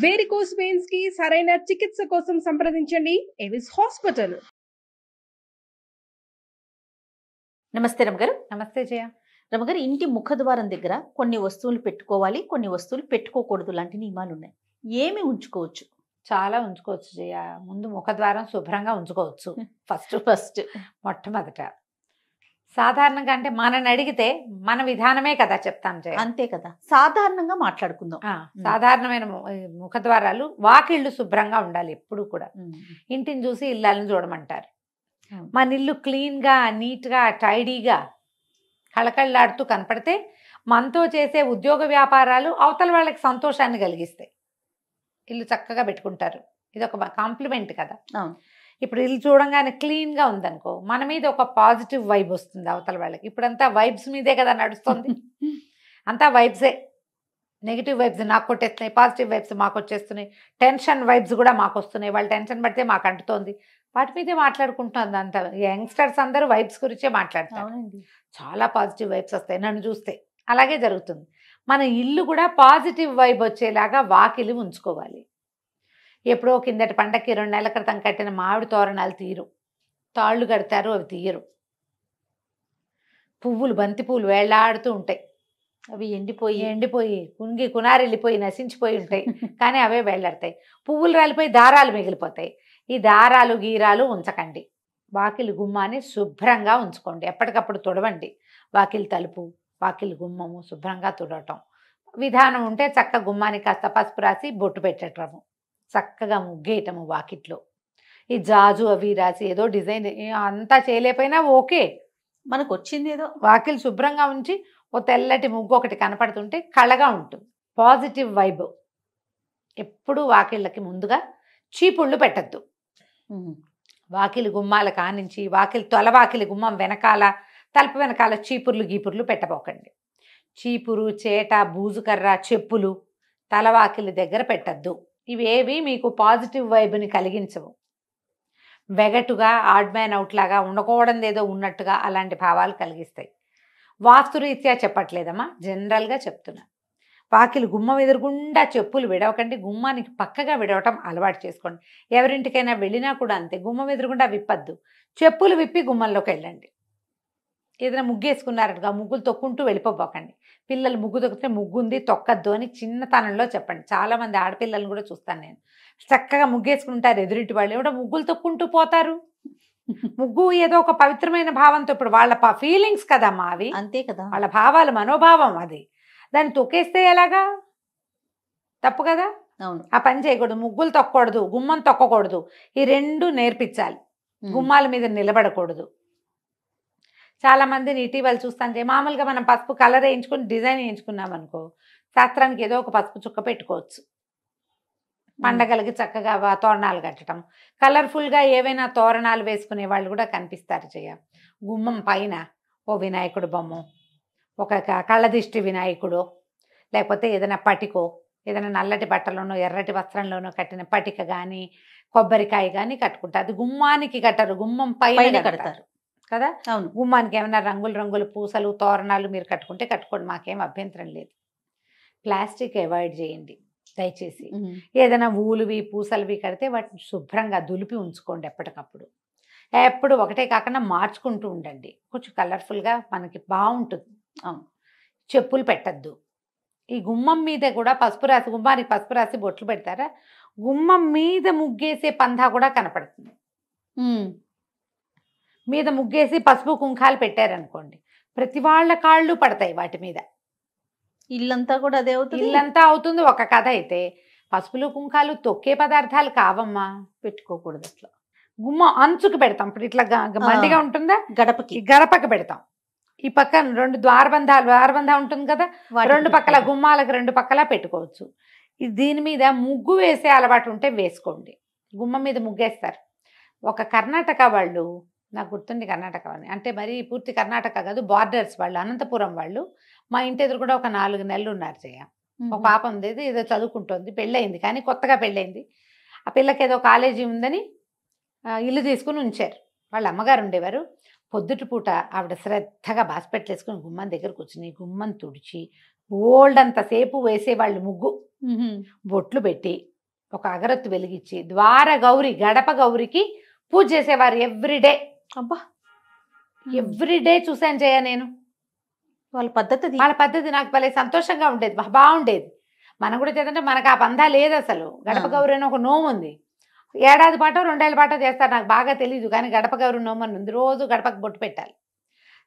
Varicose veins కి సరైన చికిత్స కోసం సంప్రదించండి ఎవిస్ హాస్పిటల్. నమస్తే రమగారు. నమస్తే జయ. రమగారు, ఇంటి ముఖద్వారం దగ్గర కొన్ని వస్తువులు పెట్టుకోవాలి, కొన్ని వస్తువులు పెట్టుకోకూడదు లాంటి నియమాలు ఉన్నాయి. ఏమి ఉంచుకోవచ్చు? చాలా ఉంచుకోవచ్చు జయ. ముందు ముఖద్వారం శుభ్రంగా ఉంచుకోవచ్చు. ఫస్ట్ మొట్టమొదట సాధారణంగా అంటే మనని అడిగితే మన విధానమే కదా చెప్తాను జయ. అంతే కదా, సాధారణంగా మాట్లాడుకుందాం. సాధారణమైన ముఖద్వారాలు, వాకిళ్ళు శుభ్రంగా ఉండాలి ఎప్పుడు కూడా. ఇంటిని చూసి ఇళ్ళని చూడమంటారు. మన ఇల్లు క్లీన్గా, నీట్గా, టైడీగా, కళకళలాడుతూ కనపడితే మనతో చేసే ఉద్యోగ వ్యాపారాలు అవతల వాళ్ళకి సంతోషాన్ని కలిగిస్తాయి. ఇల్లు చక్కగా పెట్టుకుంటారు. ఇది ఒక కాంప్లిమెంట్ కదా. ఇప్పుడు ఇల్లు చూడంగానే క్లీన్గా ఉందనుకో, మన మీద ఒక పాజిటివ్ వైబ్ వస్తుంది అవతల వాళ్ళకి. ఇప్పుడంతా వైబ్స్ మీదే కదా నడుస్తుంది. అంతా వైబ్సే. నెగిటివ్ వైబ్స్ నాకు కొట్టేస్తున్నాయి, పాజిటివ్ వైబ్స్ మాకు వచ్చేస్తున్నాయి, టెన్షన్ వైబ్స్ కూడా మాకు వస్తున్నాయి. వాళ్ళు టెన్షన్ పడితే మాకు అంటుతోంది. వాటి మీదే మాట్లాడుకుంటుంది అంత. యంగ్స్టర్స్ అందరూ వైబ్స్ గురించే మాట్లాడతారు. చాలా పాజిటివ్ వైబ్స్ వస్తాయి నన్ను చూస్తే. అలాగే జరుగుతుంది. మన ఇల్లు కూడా పాజిటివ్ వైబ్ వచ్చేలాగా వాకిలి ఉంచుకోవాలి. ఎప్పుడో కిందటి పండక్కి 2 నెలల క్రితం కట్టిన మామిడి తోరణాలు తీరు, తాళ్ళు కడతారు, అవి తీయరు. పువ్వులు, బంతి పువ్వులు వేళ్లాడుతూ ఉంటాయి. అవి ఎండిపోయి కుంగి కునారెళ్ళిపోయి నశించిపోయి ఉంటాయి, కానీ అవే వేళ్లాడతాయి. పువ్వులు రాలిపోయి దారాలు మిగిలిపోతాయి. ఈ దారాలు గీరాలు ఉంచకండి. వాకిలి గుమ్మాన్ని శుభ్రంగా ఉంచుకోండి. ఎప్పటికప్పుడు తుడవండి. వాకిలి తలుపు, వాకిలి గుమ్మము శుభ్రంగా తుడవటం. విధానం ఉంటే చక్క గుమ్మానికి కాస్త పసుపు రాసి బొట్టు పెట్టటము, చక్కగా ముగ్గేయటము వాకిట్లో. ఈ జాజు అవి రాసి ఏదో డిజైన్ అంతా చేయలేకపోయినా ఓకే, మనకు వచ్చింది ఏదో. వాకిలి శుభ్రంగా ఉంచి ఓ తెల్లటి ముగ్గు ఒకటి కనపడుతుంటే కళగా ఉంటుంది. Positive vibe. ఎప్పుడు వాకిళ్ళకి ముందుగా చీపుళ్ళు పెట్టద్దు. వాకిలి గుమ్మాల కానించి తొల వాకిలి గుమ్మం వెనకాల, తలుపు వెనకాల చీపుర్లు గీపుర్లు పెట్టబోకండి. చీపురు, చేట, బూజుకర్ర, చెప్పులు తలవాకిలి దగ్గర పెట్టద్దు. ఇవేవి మీకు పాజిటివ్ వైబ్ని కలిగించవు. వెగటుగా, ఆడ్ మ్యాన్ అవుట్ లాగా, ఉండకూడదు ఏదో ఉన్నట్టుగా అలాంటి భావాలు కలిగిస్తాయి. వాస్తురీత్యా చెప్పట్లేదమ్మా, జనరల్గా చెప్తున్నా. వాకిలి గుమ్మం ఎదురుగుండా చెప్పులు విడవకండి. గుమ్మానికి పక్కగా విడవటం అలవాటు చేసుకోండి. ఎవరింటికైనా వెళ్ళినా కూడా అంతే, గుమ్మం ఎదురుగుండా విప్పద్దు. చెప్పులు విప్పి గుమ్మంలోకి వెళ్ళండి. ఏదైనా ముగ్గేసుకున్నారనుకో, ముగ్గులు తొక్కుంటూ వెళ్ళిపోబోకండి. పిల్లలు ముగ్గు తొక్కితే ముగ్గు ఉంది తొక్కద్దు అని చిన్నతనంలో చెప్పండి. చాలామంది ఆడపిల్లలను కూడా చూస్తాను నేను. చక్కగా ముగ్గేసుకుంటారు ఎదురింటి వాళ్ళు, ఏమిటో ముగ్గులు తొక్కుంటూ పోతారు. ముగ్గు ఏదో ఒక పవిత్రమైన భావంతో, ఇప్పుడు వాళ్ళ ఫీలింగ్స్ కదమ్మా అవి. అంతే కదా, వాళ్ళ భావాలు, మనోభావం అది. దాన్ని తొక్కేస్తే ఎలాగా? తప్పు కదా. అవును, ఆ పని చేయకూడదు. ముగ్గులు తొక్కకూడదు, గుమ్మం తొక్కకూడదు. ఈ 2 నేర్పించాలి. గుమ్మాల మీద నిలబడకూడదు. చాలా మందిని ఇటీవల చూస్తాంటే, మామూలుగా మనం పసుపు కలర్ వేయించుకుని డిజైన్ వేయించుకున్నాం అనుకో, శాస్త్రానికి ఏదో ఒక పసుపు చుక్క పెట్టుకోవచ్చు. పండగలకి చక్కగా తోరణాలు కట్టడం, కలర్ఫుల్గా ఏవైనా తోరణాలు వేసుకునే వాళ్ళు కూడా కనిపిస్తారు జయ. గుమ్మం పైన ఓ వినాయకుడు బొమ్మ, ఒక కళ్ళదిష్టి వినాయకుడు, లేకపోతే ఏదైనా పటికో, ఏదైనా నల్లటి బట్టలోనో ఎర్రటి వస్త్రంలోనో కట్టిన పటిక కానీ, కొబ్బరికాయ కానీ కట్టుకుంటారు. అది గుమ్మానికి కట్టరు, గుమ్మం పైన కడతారు కదా. అవును, గుమ్మానికి ఏమైనా రంగుల పూసలు, తోరణాలు మీరు కట్టుకుంటే కట్టుకోండి, మాకేం అభ్యంతరం లేదు. ప్లాస్టిక్ అవాయిడ్ చేయండి దయచేసి. ఏదైనా ఊలువి, పూసలువి కడితే వాటిని శుభ్రంగా దులిపి ఉంచుకోండి ఎప్పటికప్పుడు. ఎప్పుడు ఒకటే కాకుండా మార్చుకుంటూ ఉండండి. కొంచెం కలర్ఫుల్గా మనకి బాగుంటుంది. చెప్పులు పెట్టద్దు. ఈ గుమ్మం మీద కూడా పసుపు రాసి, గుమ్మానికి పసుపు రాసి బొట్లు పెడతారా, గుమ్మం మీద ముగ్గేసే పందా కూడా కనపడుతుంది. మీద ముగ్గేసి పసుపు కుంకాలు పెట్టారనుకోండి, ప్రతి వాళ్ళ కాళ్ళు పడతాయి వాటి మీద. ఇల్లంతా కూడా అదే అవుతుంది. ఇల్లంతా అవుతుంది. ఒక కథ అయితే పసుపులు కుంకాలు తొక్కే పదార్థాలు కావమ్మా, పెట్టుకోకూడదు. అట్లా గుమ్మ అంచుకు పెడతాం. ఇప్పుడు ఇట్లా మండిగా ఉంటుందా, గడపకి పెడతాం. ఈ పక్క 2 ద్వారబంధం ఉంటుంది కదా, 2 పక్కల గుమ్మాలకు 2 పక్కల పెట్టుకోవచ్చు. దీని మీద ముగ్గు వేసే అలవాటు ఉంటే వేసుకోండి. గుమ్మం మీద ముగ్గేస్తారు. ఒక కర్ణాటక వాళ్ళు, నాకు గుర్తుంది కర్ణాటక అని, అంటే మరి పూర్తి కర్ణాటక కాదు, బార్డర్స్ వాళ్ళు, అనంతపురం వాళ్ళు. మా ఇంటి ఎదురు కూడా ఒక 4 నెలలు ఉన్నారు జయ. ఒక పాప ఉంది, ఏదో చదువుకుంటుంది, పెళ్ళయింది, కానీ కొత్తగా పెళ్ళయింది. ఆ పిల్లకి ఏదో కాలేజీ ఉందని ఇల్లు తీసుకుని ఉంచారు. వాళ్ళ అమ్మగారు ఉండేవారు. పొద్దుటి పూట ఆవిడ శ్రద్ధగా బాస్పెట్లు వేసుకుని గుమ్మం దగ్గర కూర్చుని గుమ్మం తుడిచి బోల్డ్ అంతసేపు వేసేవాళ్ళు ముగ్గు. బొట్లు పెట్టి ఒక అగరత్తు వెలిగించి ద్వార గౌరి గడప గౌరికి పూజ చేసేవారు ఎవ్రీడే. అబ్బా, ఎవ్రీడే చూసాను జయ నేను. వాళ్ళ పద్ధతి వాళ్ళ పద్ధతి నాకు భలే సంతోషంగా ఉండేది, బాగుండేది. మనం కూడా చేద్దంటే మనకు ఆ పందా లేదు అసలు. గడప గౌరి అని ఒక నోము ఉంది, ఏడాది పాటో 2 ఏళ్ళ పాటో చేస్తారు, నాకు బాగా తెలీదు. కానీ గడప గౌరి నోము అని ఉంది, రోజు గడపకు బొట్టు పెట్టాలి.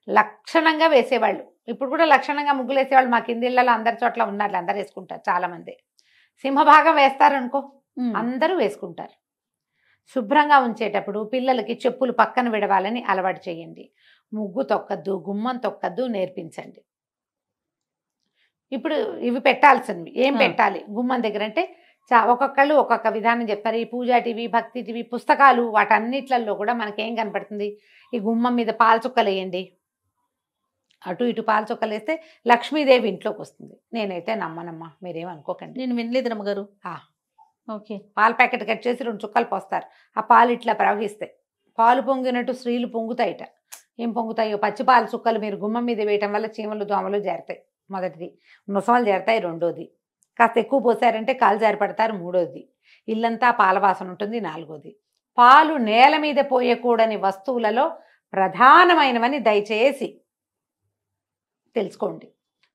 లక్షణంగా వేసేవాళ్ళు. ఇప్పుడు కూడా లక్షణంగా ముగ్గులు వేసేవాళ్ళు మా కింది ఇళ్ళలో అందరి చోట్ల ఉన్నారు, అందరు వేసుకుంటారు. చాలా మంది సింహభాగం వేస్తారు అనుకో, అందరూ వేసుకుంటారు. శుభ్రంగా ఉంచేటప్పుడు పిల్లలకి చెప్పులు పక్కన విడవాలని అలవాటు చేయండి. ముగ్గు తొక్కద్దు, గుమ్మం తొక్కద్దు నేర్పించండి. ఇప్పుడు ఇవి పెట్టాల్సినవి ఏం పెట్టాలి గుమ్మం దగ్గర అంటే ఒక్కొక్కళ్ళు ఒక్కొక్క విధానం చెప్తారు. ఈ పూజా టీవీ, భక్తి టీవీ, పుస్తకాలు వాటన్నిట్లలో కూడా మనకేం కనపడుతుంది, ఈ గుమ్మం మీద పాలచుక్కలు వేయండి. అటు ఇటు పాలచుక్కలు వేస్తే లక్ష్మీదేవి ఇంట్లోకి వస్తుంది. నేనైతే నమ్మనమ్మా, మీరేమనుకోకండి. నేను వినలేదు రమ్మగారు. ఓకే, పాల ప్యాకెట్ కట్ చేసి 2 చుక్కలు పోస్తారు, ఆ పాలు ఇట్లా ప్రవహిస్తాయి. పాలు పొంగినట్టు స్త్రీలు పొంగుతాయిట. ఏం పొంగుతాయో, పచ్చి పాల చుక్కలు మీరు గుమ్మం మీద వేయటం వల్ల చీమలు దోమలు చేరుతాయి. మొదటిది. ముసమలు చేరుతాయి. రెండోది, కాస్త ఎక్కువ పోసారంటే కాలు జారిపడతారు. మూడోది, ఇల్లంతా పాల వాసన ఉంటుంది. నాలుగోది, పాలు నేల మీద పోయకూడని వస్తువులలో ప్రధానమైనవని దయచేసి తెలుసుకోండి.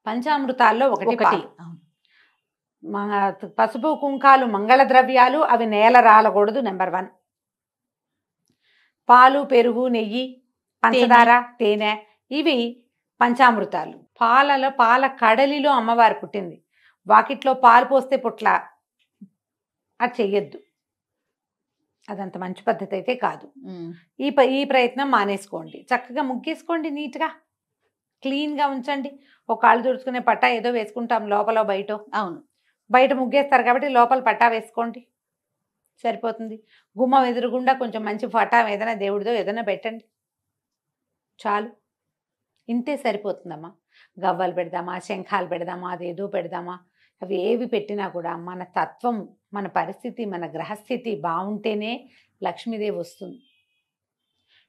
పంచామృతాల్లో ఒకటి పాలు. పసుపు కుంకాలు మంగళ ద్రవ్యాలు, అవి నేల రాలకూడదు. నెంబర్ 1. పాలు, పెరుగు, నెయ్యి, పంచదార, తేనె, ఇవి పంచామృతాలు. పాల కడలిలో అమ్మవారు పుట్టింది. వాకిట్లో పాలు పోస్తే పుట్ల, అది చెయ్యొద్దు. అదంత మంచి పద్ధతి అయితే కాదు. ఈ ప్రయత్నం మానేసుకోండి. చక్కగా ముగ్గేసుకోండి, నీట్గా క్లీన్గా ఉంచండి. ఒక కాళ్ళు తుడుచుకునే పట్టా ఏదో వేసుకుంటాం లోపల బయట. అవును, బయట ముగ్గేస్తారు కాబట్టి లోపల పట్టా వేసుకోండి, సరిపోతుంది. గుమ్మం ఎదురుగుండా కొంచెం మంచి పట్టా ఏదైనా దేవుడిదో ఏదైనా పెట్టండి, చాలు. ఇంతే సరిపోతుందమ్మా. గవ్వలు పెడదామా, శంఖాలు పెడదామా, అదేదో పెడదామా, అవి ఏవి పెట్టినా కూడా మన తత్వం, మన పరిస్థితి, మన గ్రహస్థితి బాగుంటేనే లక్ష్మీదేవి వస్తుంది.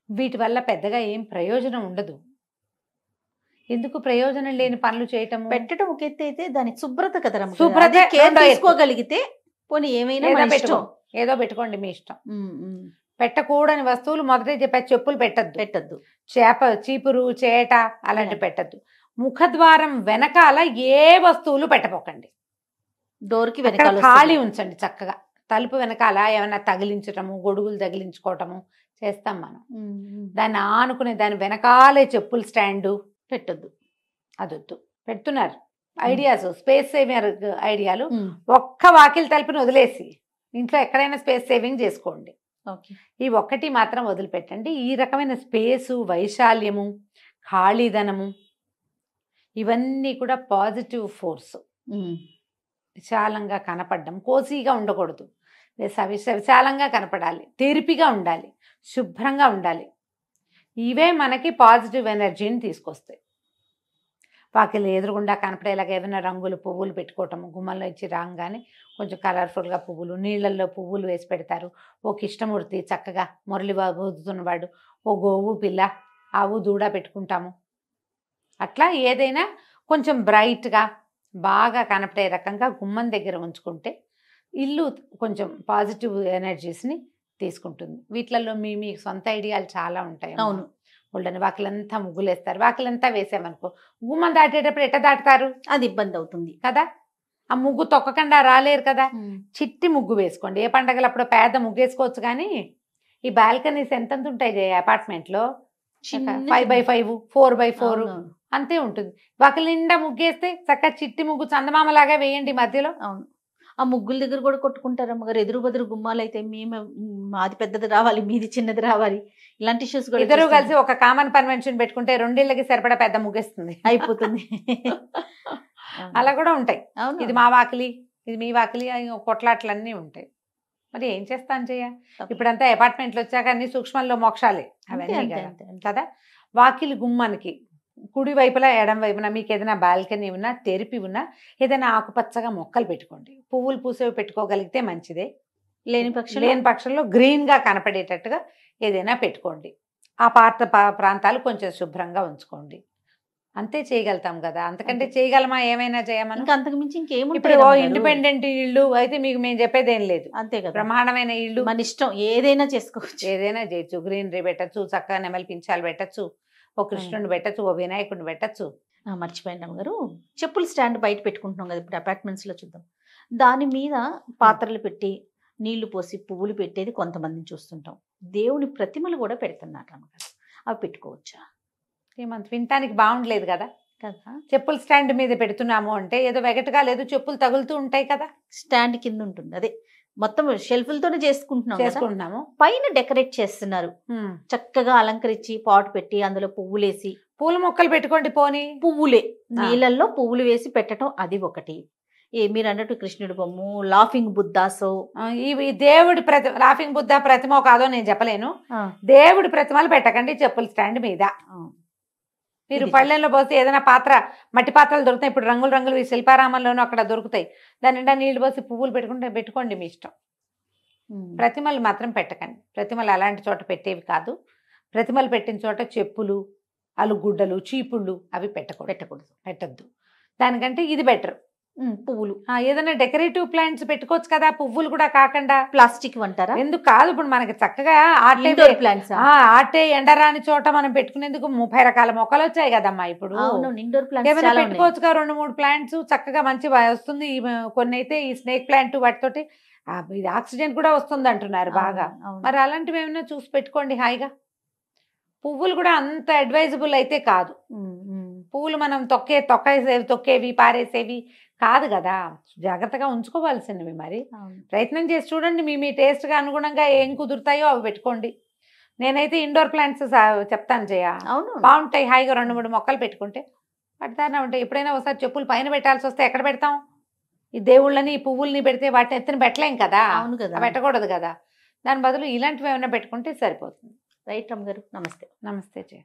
వీటి వల్ల పెద్దగా ఏం ప్రయోజనం ఉండదు. ఎందుకు ప్రయోజనం లేని పనులు చేయటము? పెట్టడం ఒక ఎత్తు అయితే దాని శుభ్రత కదా, శుభ్రత తీసుకోగలిగితే పోనీ ఏమైనా ఏదో పెట్టుకోండి, మీ ఇష్టం. పెట్టకూడని వస్తువులు మొదటే చెప్పా, చెప్పులు పెట్టద్దు, చీపురు, చేట అలాంటి పెట్టద్దు. ముఖద్వారం వెనకాల ఏ వస్తువులు పెట్టపోకండి. డోర్కి వెనకాల ఖాళీ ఉంచండి చక్కగా. తలుపు వెనకాల ఏమైనా తగిలించటము, గొడుగులు తగిలించుకోవటము చేస్తాం మనం. దాన్ని ఆనుకునే దాని వెనకాలే చెప్పులు స్టాండు పెట్టద్దు, అదొద్దు. పెడుతున్నారు ఐడియాస్, స్పేస్ సేవింగ్ ఐడియాలు. ఒక్క వాకిలి తలుపుని వదిలేసి ఇంట్లో ఎక్కడైనా స్పేస్ సేవింగ్ చేసుకోండి. ఈ ఒక్కటి మాత్రం వదిలిపెట్టండి. ఈ రకమైన స్పేసు, వైశాల్యము, ఖాళీదనము, ఇవన్నీ కూడా పాజిటివ్ ఫోర్స్. విశాలంగా కనపడడం, కోసీగా ఉండకూడదు, విశాలంగా కనపడాలి, తెరిపిగా ఉండాలి, శుభ్రంగా ఉండాలి. ఇవే మనకి పాజిటివ్ ఎనర్జీని తీసుకొస్తాయి. వాకిలి ఎదురుగుండా కనపడేలాగా ఏమైనా రంగులు, పువ్వులు పెట్టుకోవటము. గుమ్మంలో ఇచ్చి రాగానే కొంచెం కలర్ఫుల్గా పువ్వులు, నీళ్ళల్లో పువ్వులు వేసి పెడతారు. ఓ కృష్ణమూర్తి చక్కగా మురళిబాబు ఊదుతున్నవాడు, ఓ గోవు పిల్ల, ఆవు దూడ పెట్టుకుంటాము. అట్లా ఏదైనా కొంచెం బ్రైట్గా బాగా కనపడే రకంగా గుమ్మం దగ్గర ఉంచుకుంటే ఇల్లు కొంచెం పాజిటివ్ ఎనర్జీస్ని తీసుకుంటుంది. వీటిలలో మీ సొంత ఐడియాలు చాలా ఉంటాయి. అవును, వాళ్ళని వాకిలంతా ముగ్గులేస్తారు. వాకిలంతా వేసామనుకో, గుమ్మం దాటేటప్పుడు ఎట్ట దాటుతారు? అది ఇబ్బంది అవుతుంది కదా. ఆ ముగ్గు తొక్కకుండా రాలేరు కదా. చిట్టి ముగ్గు వేసుకోండి. ఏ పండగలప్పుడు పెద్ద ముగ్గు వేసుకోవచ్చు, కానీ ఈ బాల్కనీస్ ఎంతంత ఉంటాయి అపార్ట్మెంట్లో, 5x5, 4x4 అంతే ఉంటుంది. వాకిలి నిండా ముగ్గేస్తే చక్కగా చిట్టి ముగ్గు చందమామలాగా వేయండి మధ్యలో. అవును, ఆ ముగ్గుల దగ్గర కూడా కొట్టుకుంటారు అమ్మగారు. ఎదురు బదురు గుమ్మాలు అయితే మాది పెద్దది రావాలి, మీది చిన్నది రావాలి, ఇలాంటి ఇష్యూస్ కూడా. ఇద్దరు కలిసి ఒక కామన్ కన్వెన్షన్ పెట్టుకుంటే 2 ఇళ్ళకి సరిపడా పెద్ద ముగ్గేస్తుంది, అయిపోతుంది. అలా కూడా ఉంటాయి. ఇది మా వాకిలి, ఇది మీ వాకిలి, కొట్లాట్లన్నీ ఉంటాయి. మరి ఏం చేస్తాను చెయ్య. ఇప్పుడంతా అపార్ట్మెంట్లు వచ్చాక అన్ని సూక్ష్మంలో మోక్షాలే అవన్నీ కదా. వాకిలి గుమ్మానికి కుడి వైపులా ఎడం వైపున మీకు ఏదైనా బాల్కనీ ఉన్నా, తెరిపి ఉన్నా, ఏదైనా ఆకుపచ్చగా మొక్కలు పెట్టుకోండి. పువ్వులు పూసేవి పెట్టుకోగలిగితే మంచిదే. లేని పక్షంలో గ్రీన్గా కనపడేటట్టుగా ఏదైనా పెట్టుకోండి. ఆ ప్రాంతాలు కొంచెం శుభ్రంగా ఉంచుకోండి. అంతే చేయగలుగుతాం కదా, అంతకంటే అంతే. చేయగలమా, ఏమైనా చేయమని. ఇంకా అంతకు మించి ఇప్పుడు ఇంకేముంటాయి ఇండిపెండెంట్ ఇల్లు అయితే మీకు మేము చెప్పేది ఏం లేదు, అంతే కదా, బ్రహ్మాండమైన ఇల్లు, మన ఇష్టం ఏదైనా చేసుకోవచ్చు. ఏదైనా చేయొచ్చు. గ్రీనరీ పెట్టచ్చు, చక్కగా నెమలి పించాలు పెట్టచ్చు, ఓ కృష్ణుడిని పెట్టచ్చు, ఓ వినాయకుడిని పెట్టచ్చు. మర్చిపోయింది అమ్మగారు, చెప్పుల స్టాండ్ బయట పెట్టుకుంటున్నాం కదా ఇప్పుడు అపార్ట్మెంట్స్ లో చూద్దాం, దాని మీద పాత్రలు పెట్టి నీళ్లు పోసి పువ్వులు పెట్టేది కొంతమందిని చూస్తుంటాం. దేవుని ప్రతిమలు కూడా పెడుతున్నారు అమ్మగారు, అవి పెట్టుకోవచ్చా? ఏమంత వినటానికి బాగుండలేదు కదా. కదా, చెప్పుల స్టాండ్ మీద పెడుతున్నాము అంటే ఏదో వెగటగా లేదు, చెప్పులు తగులుతూ ఉంటాయి కదా, స్టాండ్ కింద ఉంటుంది, అదే మొత్తం షెల్ఫ్లతోనే చేసుకుంటున్నాం కదా. చేసుకుంటున్నాము. పైన డెకరేట్ చేస్తున్నారు, చక్కగా అలంకరించి పాట్ పెట్టి అందులో పువ్వులేసి, పూల మొక్కలు పెట్టుకోండి పోనీ. పువ్వులే నీళ్ళల్లో పువ్వులు వేసి పెట్టడం, అది ఒకటి. మీరు అన్నట్టు కృష్ణుడి బొమ్మ, లాఫింగ్ బుద్ధాసో, ఈ దేవుడి లాఫింగ్ బుద్ధ ప్రతిమ కాదో నేను చెప్పలేను. దేవుడి ప్రతిమలు పెట్టకండి చెప్పుల స్టాండ్ మీద. మీరు పళ్ళెంలో పోసి ఏదైనా పాత్ర, మట్టి పాత్రలు దొరుకుతాయి ఇప్పుడు, రంగులు రంగులు ఈ శిల్పారామంలోనూ అక్కడ దొరుకుతాయి, దాని నిండా నీళ్లు పోసి పువ్వులు పెట్టుకోండి మీ ఇష్టం. ప్రతిమలు మాత్రం పెట్టకండి, ప్రతిమలు అలాంటి చోట పెట్టేవి కాదు. ప్రతిమలు పెట్టిన చోట చెప్పులు, అలుగుడ్డలు, చీపుళ్ళు అవి పెట్టద్దు. దానికంటే ఇది బెటర్. పువ్వులు ఏదైనా డెకరేటివ్ ప్లాంట్స్ పెట్టుకోవచ్చు కదా, పువ్వులు కూడా కాకుండా. ప్లాస్టిక్ అంటారా? ఎందుకు కాదు, ఇప్పుడు మనకి చక్కగా ప్లాంట్స్ ఆటే ఎండరాని చోట మనం పెట్టుకునేందుకు 30 రకాల మొక్కలు వచ్చాయి కదమ్మా ఇప్పుడు. ఇండోర్ ఏమైనా ప్లాంట్స్ పెట్టుకోవచ్చుగా 2-3 ప్లాంట్స్ చక్కగా మంచి వస్తుంది. కొన్ని అయితే ఈ స్నేక్ ప్లాంట్ వాటితోటి ఇది ఆక్సిజన్ కూడా వస్తుంది అంటున్నారు బాగా. మరి అలాంటివి ఏమైనా చూసి పెట్టుకోండి హాయిగా. పువ్వులు కూడా అంత అడ్వైజబుల్ అయితే కాదు. పువ్వులు మనం తొక్కేవి పారేసేవి కాదు కదా, జాగ్రత్తగా ఉంచుకోవాల్సినవి. మరి ప్రయత్నం చేసి చూడండి, మీ టేస్ట్గా అనుగుణంగా ఏం కుదురుతాయో అవి పెట్టుకోండి. నేనైతే ఇండోర్ ప్లాంట్స్ చెప్తాను జయ, బాగుంటాయి. హాయిగా 2-3 మొక్కలు పెట్టుకుంటే పడతానే ఉంటాయి. ఎప్పుడైనా ఒకసారి చెప్పులు పైన పెట్టాల్సి వస్తే ఎక్కడ పెడతాం? ఈ దేవుళ్ళని ఈ పువ్వుల్ని పెడితే వాటిని ఎత్తున పెట్టలేం కదా, పెట్టకూడదు కదా. దాని బదులు ఇలాంటివి ఏమైనా పెట్టుకుంటే సరిపోతుంది. రైట్ రమ్మ గారు, నమస్తే. నమస్తే జయ.